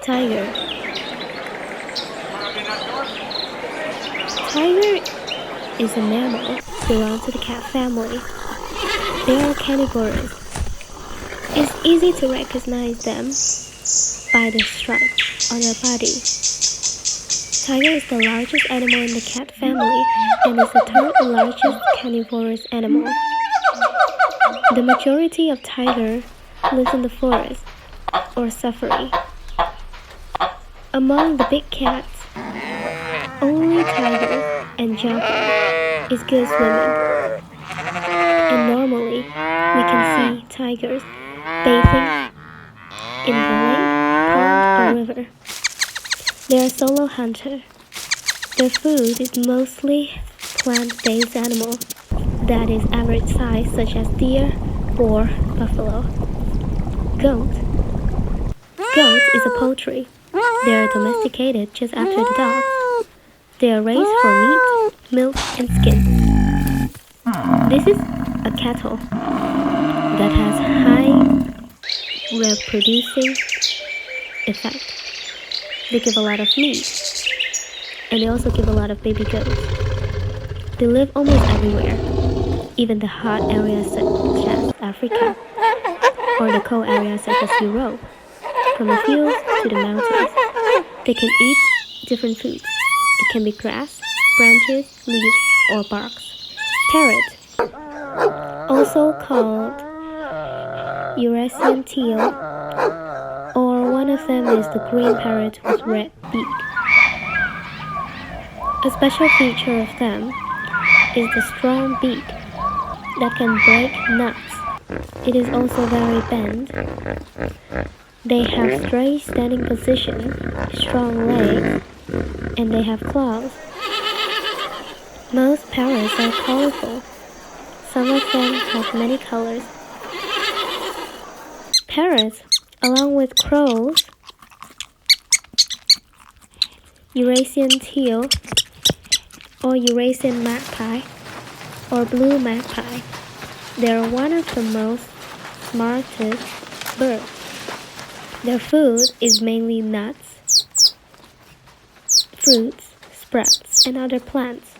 Tiger. Tiger is a mammal belongs to the cat family. They are carnivores. It's easy to recognize them by the stripes on their body. Tiger is the largest animal in the cat family and is the third largest carnivorous animal. The majority of tiger lives in the forest or safari. Among the big cats, only tiger and jaguar is good swimming. And normally, we can see tigers bathing in the lake, pond, or river. They are solo hunters. Their food is mostly plant-based animals that is average size, such as deer or buffalo. Goat is a poultry. They are domesticated just after the dogs. They are raised for meat, milk, and skin. This is a cattle that has high reproducing effect. They give a lot of meat, and they also give a lot of baby goats. They live almost everywhere, even the hot areas such as Africa, or the cold areas such as Europe. From the fields to the mountains, they can eat different foods. It can be grass, branches, leaves, or barks. Parrot, also called Eurasian teal, or one of them is the green parrot with red beak. A special feature of them is the strong beak that can break nuts. It is also very bent. They have straight standing position, strong legs, and they have claws. Most parrots are colorful. Some of them have many colors. Parrots, along with crows, Eurasian teal, or Eurasian magpie, or blue magpie, they are one of the most smartest birds. Their food is mainly nuts, fruits, sprouts, and other plants.